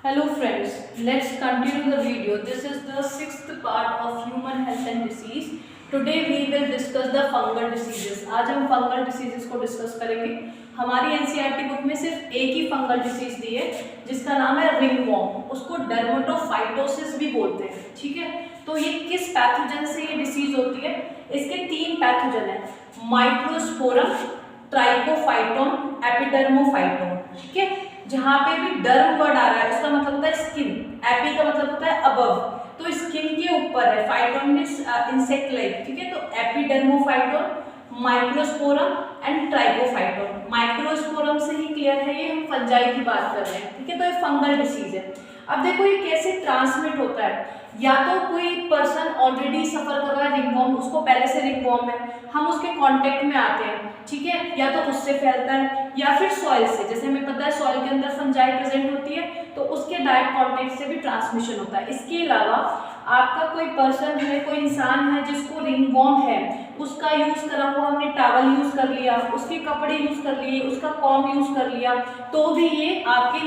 Hello friends, let's continue the video. This is the sixth part of human health and disease. Today we will discuss the fungal diseases. आज हम fungal diseases को discuss करेंगे. हमारी NCERT book में सिर्फ एक ही fungal disease दी है जिसका नाम है ringworm. उसको dermatophytosis भी बोलते हैं. ठीक है, तो ये किस पैथोजन से ये डिसीज होती है? इसके तीन पैथोजन है, माइक्रोस्पोरम, ट्राइकोफाइटोन, एपिडर्मोफाइटोन. ठीक है, जहां पे भी डर्म वर्ड आ रहा है उसका मतलब होता है स्किन, एपी का मतलब होता है अबव, तो स्किन के ऊपर है, फाइटोन मींस इंसेक्ट लाइक. ठीक है, तो Epidermophyton, microsporum and Trichophyton. Microsporum से ही क्लियर है, ये हम फंजाई की बात कर रहे हैं. ठीक है, तो ये फंगल डिसीज है. अब देखो ये कैसे ट्रांसमिट होता है. या तो कोई पर्सन ऑलरेडी सफर कर रहा है रिंगवॉर्म, उसको पहले से रिंगवॉर्म है, हम उसके कांटेक्ट में आते हैं. ठीक है, या तो उससे फैलता है या फिर सॉइल से. जैसे हमें पता है सॉइल के अंदर फंजाई प्रेजेंट होती है, तो उसके डायरेक्ट कांटेक्ट से भी ट्रांसमिशन होता है. इसके अलावा आपका कोई पर्सन है, कोई इंसान है जिसको रिंगवॉर्म है, उसका यूज करा हुआ हमने टॉवल यूज कर लिया, उसके कपड़े यूज कर लिए, उसका कॉम्ब यूज कर लिया, तो भी ये आपके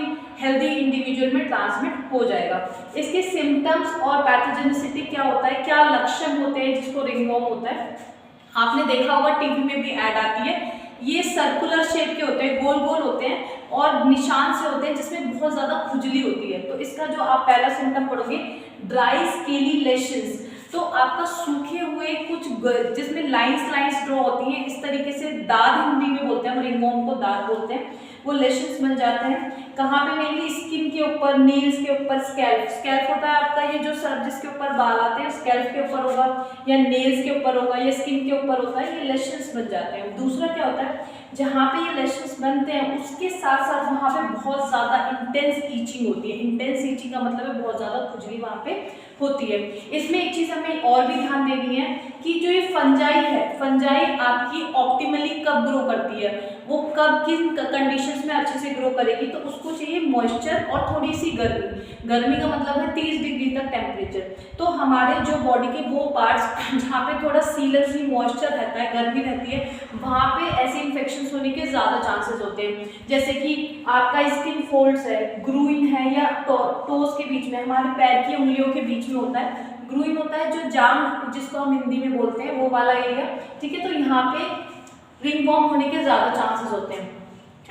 हेल्दी इंडिविजुअल में ट्रांसमिट हो जाएगा. इसके सिम्टम्स और पैथोजेनिसिटी क्या होता है, क्या लक्षण होते हैं जिसको रिंगवॉर्म होता है. आपने देखा होगा टीवी में भी ऐड आती है, ये सर्कुलर शेप के होते हैं, गोल गोल होते हैं और निशान से होते हैं जिसमें बहुत ज्यादा खुजली होती है. तो इसका जो आप पहला सिम्टम पढ़ोगे, ड्राई स्केली लेशंस, तो आपका सूखे हुए कुछ जिसमें लाइंस ड्रॉ होती हैं, इस तरीके से दाग हिंदी में बोलते हैं, रिंगवॉर्म को दाग बोलते हैं, वो लेशंस बन जाते हैं. कहाँ पे? मेनली स्किन के ऊपर, नील्स के ऊपर. स्कैल्प होता है आपका ये जो सर जिसके ऊपर बाल आते हैं, स्कैल्प के ऊपर होगा या नेल्स के ऊपर होगा या स्किन के ऊपर होता है, ये लेशंस बन जाते हैं. दूसरा क्या होता है, जहाँ पे ये लेशंस बनते हैं उसके साथ साथ वहाँ पे बहुत ज़्यादा इंटेंस ईचिंग होती है. इंटेंस ईचिंग का मतलब है बहुत ज़्यादा खुजली वहाँ पे होती है. इसमें एक चीज़ हमें और भी ध्यान देनी है कि जो ये फंजाई है, फंजाई आपकी ऑप्टिमली कब ग्रो करती है, वो कब किन कंडीशंस में अच्छे से ग्रो करेगी, तो उसको चाहिए मॉइस्चर और थोड़ी सी गर्मी. गर्मी का मतलब है 30 डिग्री तक टेम्परेचर. तो हमारे जो बॉडी के वो पार्ट्स जहाँ पे थोड़ा सीलन सी मॉइस्चर रहता है, गर्मी रहती है, वहाँ पे ऐसे इन्फेक्शन होने के ज़्यादा चांसेस होते हैं. जैसे कि आपका स्किन फोल्ड्स है, ग्रूइन है, या टोज के बीच में, हमारे पैर की उंगलियों के बीच में होता है. ग्रूइन होता है जो जाम जिसको हम हिंदी में बोलते हैं, वो वाला एरिया. ठीक है, तो यहाँ पे रिंगवॉर्म होने के ज़्यादा चांसेस होते हैं.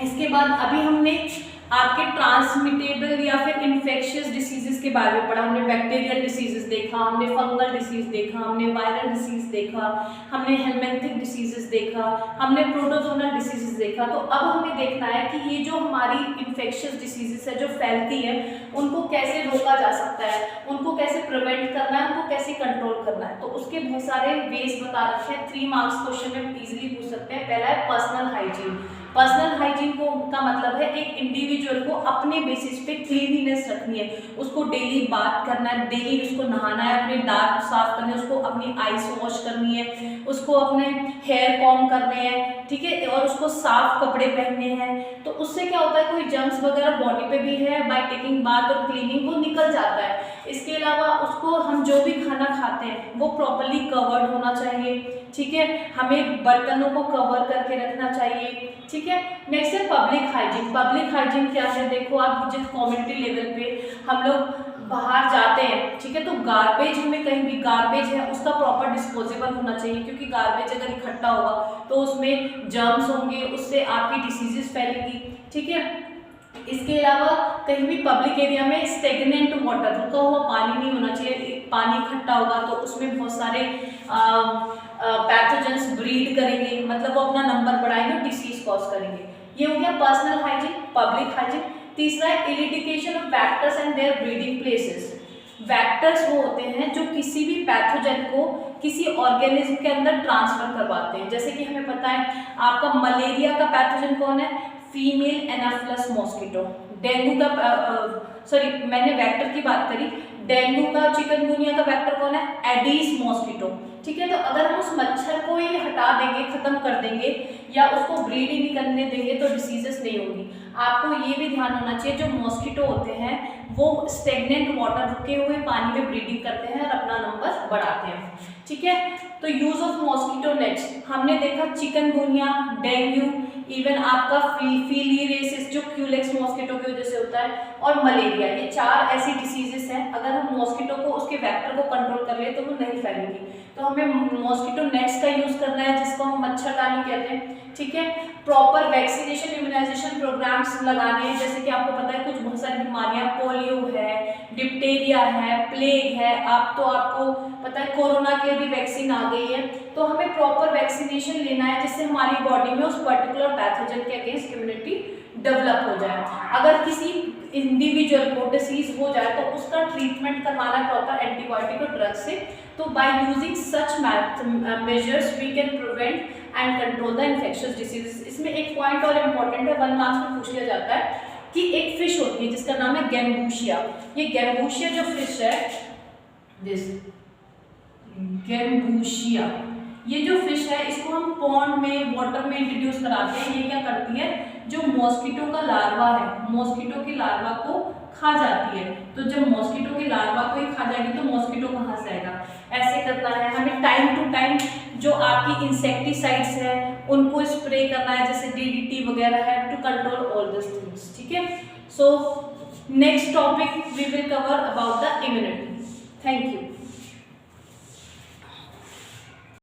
इसके बाद अभी हमने आपके ट्रांसमिटेबल या फिर इन्फेक्शियस डिसीजेस के बारे में पढ़ा. हमने बैक्टीरियल डिसीजेस देखा, हमने फंगल डिसीज देखा, हमने वायरल डिसीज देखा, हमने हेलमिंथिक डिसीजेस देखा, हमने प्रोटोजोनल डिसीजेस देखा. तो अब हमें देखना है कि ये जो हमारी इन्फेक्शियस डिसीजेस है जो फैलती है, उनको कैसे रोका जा सकता है, उनको कैसे प्रिवेंट करना है, उनको कैसे कंट्रोल करना है. तो उसके बहुत सारे वेज बता रखे हैं. 3 मार्क्स क्वेश्चन में इजीली पूछ सकते हैं. पहला है पर्सनल हाइजीन. पर्सनल हाइजीन को का मतलब है एक इंडिविजुअल को अपने बेसिस पे क्लीनिनेस रखनी है, उसको डेली बात करना है, डेली उसको नहाना है, अपने दांत साफ करने हैं, उसको अपनी आईज वॉश करनी है, उसको अपने हेयर कॉम करने हैं. ठीक है, और उसको साफ कपड़े पहनने हैं. तो उससे क्या होता है, कोई जर्म्स वगैरह बॉडी पे भी है, बाय टेकिंग बाथ और क्लीनिंग वो निकल जाता है. इसके अलावा उसको हम जो भी खाना खाते हैं वो प्रॉपरली कवर्ड होना चाहिए. ठीक है, हमें बर्तनों को कवर करके रखना चाहिए. ठीक है, नेक्स्ट है पब्लिक हाइजीन. पब्लिक हाइजीन क्या है, देखो आप जिस कम्युनिटी लेवल पे हम लोग बाहर जाते हैं, ठीक है, तो गार्बेज, हमें कहीं भी गार्बेज है उसका प्रॉपर डिस्पोजेबल होना चाहिए, क्योंकि गार्बेज अगर इकट्ठा होगा तो उसमें जर्म्स होंगे, उससे आपकी डिसीजेस फैलेगी. ठीक है, इसके अलावा कहीं भी पब्लिक एरिया में स्टेगनेंट वाटर, रुका हुआ पानी नहीं होना चाहिए. पानी इकट्ठा होगा तो उसमें बहुत सारे पैथोजेंस ब्रीड करेंगे, मतलब वो अपना नंबर बढ़ाएंगे और डिसीज कॉज करेंगे. ये हो गया पर्सनल हाइजीन, पब्लिक हाइजीन. तीसरा है eradication of vectors and their breeding places. Vectors वो होते हैं जो किसी भी पैथोजन को किसी ऑर्गेनिज्म के अंदर ट्रांसफर करवाते हैं. जैसे कि हमें पता है आपका मलेरिया का पैथोजन कौन है, फीमेल एनाफिलस मॉस्किटो. डेंगू का मैंने वेक्टर की बात करी. डेंगू का, चिकनगुनिया का वेक्टर कौन है, एडीज मॉस्किटो. ठीक है, तो अगर हम उस मच्छर को ही हटा देंगे, खत्म कर देंगे या उसको ब्रीड ही नहीं करने देंगे तो डिसीजेस नहीं होंगी. आपको ये भी ध्यान होना चाहिए जो मॉस्किटो होते हैं वो स्टेगनेंट वाटर, रुके हुए पानी में ब्रीडिंग करते हैं और अपना नंबर बढ़ाते हैं, ठीक है। तो यूज ऑफ मॉस्किटो नेट्स हमने देखा, चिकनगुनिया, डेंगू, इवन आपका फिलीरियोसिस जो क्यूलेक्स मॉस्किटो की वजह से होता है, और मलेरिया, ये 4 ऐसी डिसीजेस हैं। अगर हम मॉस्किटो को, उसके वेक्टर को कंट्रोल कर ले तो वो नहीं फैलेगी। तो हमें मॉस्किटो नेट्स का यूज करना है, जिसको हम मच्छरदानी कहते हैं, ठीक है। प्रॉपर वैक्सीनेशन, इम्यूनाइजेशन प्रोग्राम्स लगाने हैं, जैसे कि आपको पता है कुछ बहुत सारी बीमारियां, पोलियो है, डिप्टेरिया है, प्लेग है, आपको पता है कोरोना के भी वैक्सीन आ गई है। तो हमें प्रॉपर वैक्सीनेशन लेना है जिससे हमारी बॉडी में उस पर्टिकुलर पैथोजन के अगेंस्ट इम्यूनिटी डेवलप हो जाए। अगर किसी इंडिविजुअल को डिसीज हो जाए तो उसका ट्रीटमेंट करवाना प्रॉपर एंटीबायोटिक और ड्रग से। तो by using such measures we can prevent and control the infectious diseases. इसमें एक पॉइंट और इम्पोर्टेंट है, 1 मार्क्स में पूछ लिया जाता है कि एक फिश होती है जिसका नाम है गैम्बूशिया। ये गैम्बूशिया जो फिश है, दिस गैम्बूशिया, ये जो फिश है इसको हम पॉन्ड में, वाटर में इंट्रोड्यूस कराते हैं। ये क्या करती है, जो मॉस्किटो का लार्वा है, मॉस्किटो के लार्वा को खा जाती है। तो जब मॉस्किटो के लार्वा को ही खा जाएगी तो मॉस्किटो कहाँ से आएगा, ऐसे करना है। हमें टाइम टू टाइम जो आपकी इंसेक्टिसाइड्स है उनको स्प्रे करना है, जैसे DDT वगैरह है, to control all this things, ठीक है। So next topic we will cover about the immunity. Thank you.